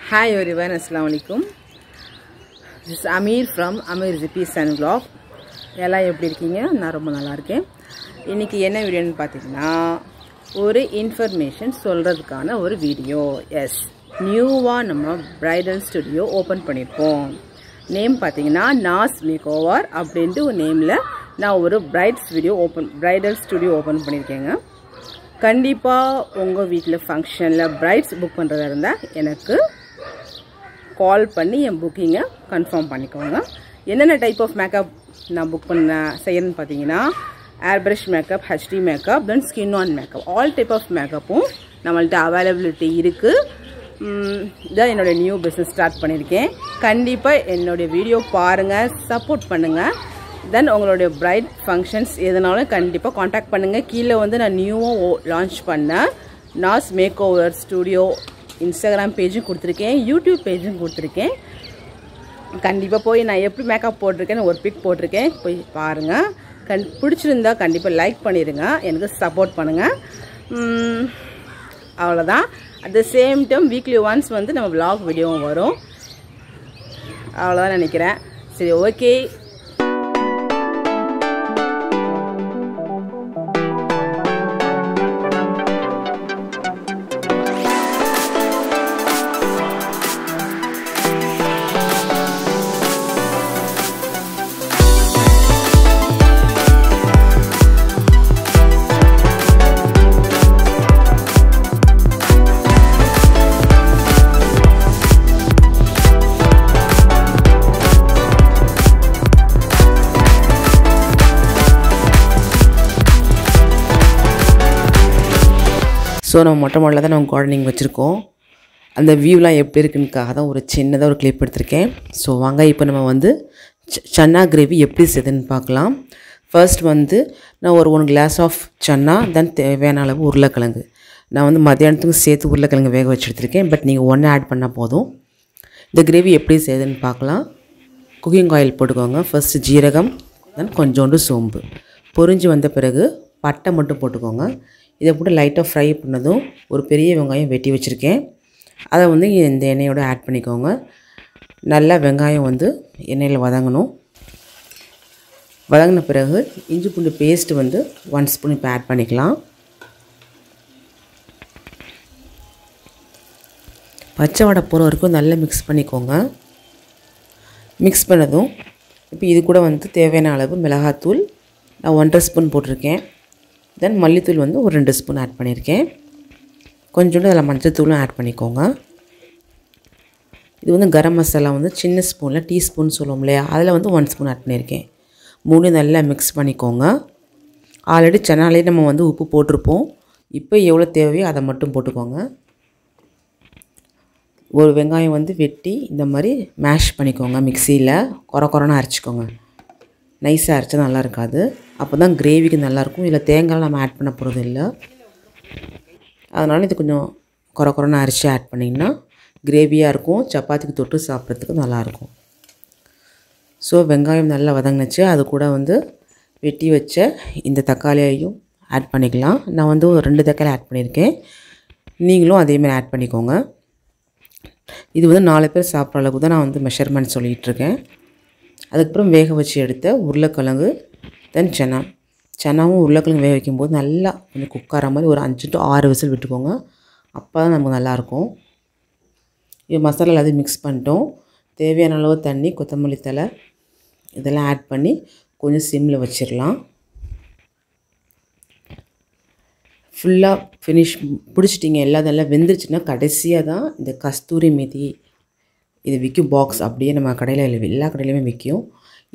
Hi everyone, Assalamu alaikum. This is Amir from Amir Recipes and Vlog. எல்லாரும் எப்படி இருக்கீங்க? நான் ரொம்ப நல்லா இருக்கேன். இன்னைக்கு என்ன வீடியோன்னு பார்த்தீங்கன்னா ஒரு இன்ஃபர்மேஷன் சொல்றதுக்கான ஒரு வீடியோ. எஸ், நியூவா நம்ம பிரைடல் ஸ்டுடியோ ஓபன் பண்ணிருக்கோம். நேம் பார்த்தீங்கன்னா நாஸ் மேக்ஓவர் அப்படின்ற ஒரு நேம்ல நான் ஒரு பிரைடல் ஸ்டுடியோ ஓபன் பண்ணிருக்கேங்க. கண்டிப்பா உங்க வீட்ல ஃபங்க்ஷன்ல பிரைட்ஸ் புக் பண்றதா இருந்தா எனக்கு கால் பண்ணி என் புக்கிங்கை கன்ஃபார்ம் பண்ணிக்கோங்க. என்னென்ன டைப் ஆஃப் மேக்கப் நான் புக் செய்யணும்னு பார்த்தீங்கன்னா airbrush makeup, HD makeup, then skin on makeup, all type of மேக்கப்பும் நம்மள்ட்ட அவைலபிலிட்டி இருக்குது. இதான் என்னோடய நியூ பிஸ்னஸ் ஸ்டார்ட் பண்ணியிருக்கேன். கண்டிப்பாக என்னுடைய வீடியோ பாருங்கள், சப்போர்ட் பண்ணுங்கள். தென் உங்களுடைய பிரைட் ஃபங்க்ஷன்ஸ் எதுனாலும் கண்டிப்பாக காண்டாக்ட் பண்ணுங்கள். கீழே வந்து நான் நியூவாக லான்ச் பண்ணேன் நாஸ் மேக்ஓவர் ஸ்டுடியோ இன்ஸ்டாகிராம் பேஜும் கொடுத்துருக்கேன், யூடியூப் பேஜும் கொடுத்துருக்கேன். கண்டிப்பாக போய் நான் எப்படி மேக்கப் போட்டிருக்கேன்னு ஒரு பிக் போட்டிருக்கேன், போய் பாருங்கள். பிடிச்சிருந்தா கண்டிப்பாக லைக் பண்ணிடுங்க, எனக்கு சப்போர்ட் பண்ணுங்கள். அவ்வளோதான். At the same time weekly once வந்து நம்ம vlog வீடியோவும் வரும். அவ்வளோதான் நினைக்கிறேன். சரி, ஓகே. ஸோ நம்ம மொட்டை மாடலில் தான் நம்ம கார்டனிங் வச்சுருக்கோம். அந்த வியூலாம் எப்படி இருக்குன்னுக்காக தான் ஒரு சின்னதாக ஒரு கிளிப் எடுத்திருக்கேன். ஸோ வாங்க, இப்போ நம்ம வந்து சன்னா கிரேவி எப்படி செய்யுதுன்னு பார்க்கலாம். ஃபர்ஸ்ட் வந்து நான் ஒரு 1 கிளாஸ் ஆஃப் சன்னா, தென் தேவையான அளவு உருளைக்கிழங்கு. நான் வந்து மத்தியானத்துக்கு சேர்த்து உருளைக்கிழங்கு வேக வச்சு எடுத்திருக்கேன். பட் நீங்கள் ஒன்று ஆட் பண்ணால் போதும். இந்த கிரேவி எப்படி செய்யுதுன்னு பார்க்கலாம். குக்கிங் ஆயில் போட்டுக்கோங்க. ஃபர்ஸ்ட்டு ஜீரகம், தென் கொஞ்சோண்டு சோம்பு. பொரிஞ்சு வந்த பிறகு பட்டை மட்டும் போட்டுக்கோங்க. இதை போட்டு லைட்டாக ஃப்ரை பண்ணதும் ஒரு பெரிய வெங்காயம் வெட்டி வச்சுருக்கேன், அதை வந்து இந்த எண்ணெயோடு ஆட் பண்ணிக்கோங்க. நல்லா வெங்காயம் வந்து எண்ணெயில் வதங்கணும். வதங்கின பிறகு இஞ்சி பூண்டு பேஸ்ட்டு வந்து 1 ஸ்பூன் இப்போ ஆட் பண்ணிக்கலாம். பச்சை வடை போகிற வரைக்கும் நல்லா மிக்ஸ் பண்ணிக்கோங்க. மிக்ஸ் பண்ணதும் இப்போ இது கூட வந்து தேவையான அளவு மிளகாத்தூள் நான் 1.5 ஸ்பூன் போட்டிருக்கேன். தென் மல்லித்தூள் வந்து ஒரு 2 ஸ்பூன் ஆட் பண்ணியிருக்கேன். கொஞ்சோண்டு அதில் மஞ்சள் தூளும் ஆட் பண்ணிக்கோங்க. இது வந்து கரம் மசாலா வந்து சின்ன ஸ்பூனில் டீஸ்பூன் சொல்லுவோம் இல்லையா, அதில் வந்து 1 ஸ்பூன் ஆட் பண்ணியிருக்கேன். 3 நல்லா மிக்ஸ் பண்ணிக்கோங்க. ஆல்ரெடி சன்னாலே நம்ம வந்து உப்பு போட்டிருப்போம். இப்போ எவ்வளோ தேவையோ அதை மட்டும் போட்டுக்கோங்க. ஒரு வெங்காயம் வந்து வெட்டி இந்த மாதிரி மேஷ் பண்ணிக்கோங்க. மிக்சியில் கொரன்னு அரைச்சிக்கோங்க. நைஸாக அரைச்சா நல்லா இருக்காது, அப்போ தான் கிரேவிக்கு நல்லாயிருக்கும். இதில் தேங்காய் நம்ம ஆட் பண்ண போகிறது இல்லை. அதனால் இது கொஞ்சம் கொரன்னு அரைச்சி ஆட் பண்ணிங்கன்னா கிரேவியாக இருக்கும், சப்பாத்திக்கு தொட்டு சாப்பிட்றதுக்கு நல்லாயிருக்கும். ஸோ வெங்காயம் நல்லா வதங்கினச்சு. அது கூட வந்து வெட்டி வச்ச இந்த தக்காளியையும் ஆட் பண்ணிக்கலாம். நான் வந்து ஒரு 2 தக்காளி ஆட் பண்ணியிருக்கேன், நீங்களும் அதேமாதிரி ஆட் பண்ணிக்கோங்க. இது வந்து 4 பேர் சாப்பிட்ற அளவுக்கு தான் நான் வந்து மெஷர்மெண்ட் சொல்லிகிட்ருக்கேன். அதுக்கப்புறம் வேக வச்சு எடுத்த உருளைக்கிழங்கு, தென் சன்னாவும் உருளைக்கிழங்கு வேக வைக்கும்போது நல்லா கொஞ்சம் குக்கார மாதிரி ஒரு 5 to 6 விசில் விட்டுக்கோங்க. அப்போ தான் நமக்கு நல்லாயிருக்கும். இது மசாலா எல்லாத்தையும் மிக்ஸ் பண்ணிட்டோம். தேவையான அளவு தண்ணி, கொத்தமல்லி தழை இதெல்லாம் ஆட் பண்ணி கொஞ்சம் சிம்மில் வச்சிடலாம். ஃபுல்லாக பிடிச்சிட்டிங்க, எல்லாம் நல்லா வெந்துருச்சுன்னா கடைசியாக தான் இந்த கஸ்தூரி மேத்தி இது விற்கும் பாக்ஸ், அப்படியே நம்ம கடையில் எல்லா கடையிலையுமே விற்கும்.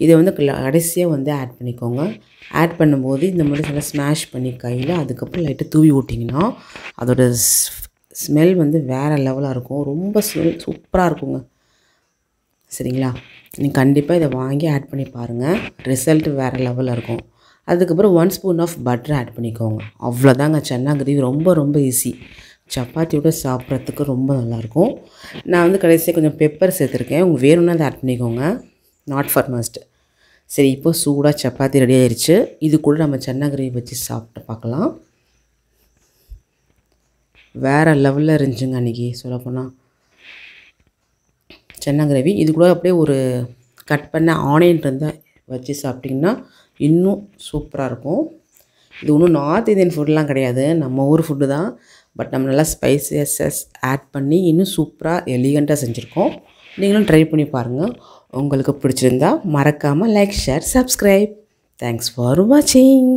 இதை வந்து கடைசியாக வந்து ஆட் பண்ணிக்கோங்க. ஆட் பண்ணும்போது இந்த மாதிரி நல்லா ஸ்மாஷ் பண்ணி கையில், அதுக்கப்புறம் லைட்டாக தூவி விட்டிங்கன்னா அதோட ஸ்மெல் வந்து வேறு லெவலாக இருக்கும். ரொம்ப ஸ்மெல் சூப்பராக இருக்குங்க. சரிங்களா, நீங்கள் கண்டிப்பாக இதை வாங்கி ஆட் பண்ணி பாருங்கள், ரிசல்ட் வேறு லெவலில் இருக்கும். அதுக்கப்புறம் 1 ஸ்பூன் ஆஃப் பட்டர் ஆட் பண்ணிக்கோங்க. அவ்வளோதாங்க, சன்னா கிரேவி ரொம்ப ஈஸி. சப்பாத்தியோட சாப்பிட்றதுக்கு ரொம்ப நல்லாயிருக்கும். நான் வந்து கடைசியாக கொஞ்சம் பெப்பர் சேர்த்துருக்கேன், உங்களுக்கு வேணும்னா அதை ஆட் பண்ணிக்கோங்க, நாட் ஃபார் மஸ்ட். சரி, இப்போ சூடாக சப்பாத்தி ரெடி ஆயிடுச்சு. இது கூட நம்ம சன்னா கிரேவி வச்சு சாப்பிட்டு பார்க்கலாம். வேறு லெவலில் இருந்துச்சுங்க அன்றைக்கி சொல்லப்போனால். சன்னா கிரேவி. இது கூட அப்படியே ஒரு கட் பண்ண ஆனியன் இருந்தால் வச்சு சாப்பிட்டிங்கன்னா இன்னும் சூப்பராக இருக்கும். இது ஒன்றும் நார்த் இந்தியன் ஃபுட்லாம் கிடையாது, நம்ம ஊர் ஃபுட்டு தான். பட் நம்ம நல்லா ஸ்பைசஸஸ் ஆட் பண்ணி இன்னும் சூப்பராக எலிகண்ட்டாக செஞ்சுருக்கோம். நீங்களும் ட்ரை பண்ணி பாருங்கள். உங்களுக்கு பிடிச்சிருந்தா மறக்காமல் like, share, subscribe. Thanks for வாட்சிங்.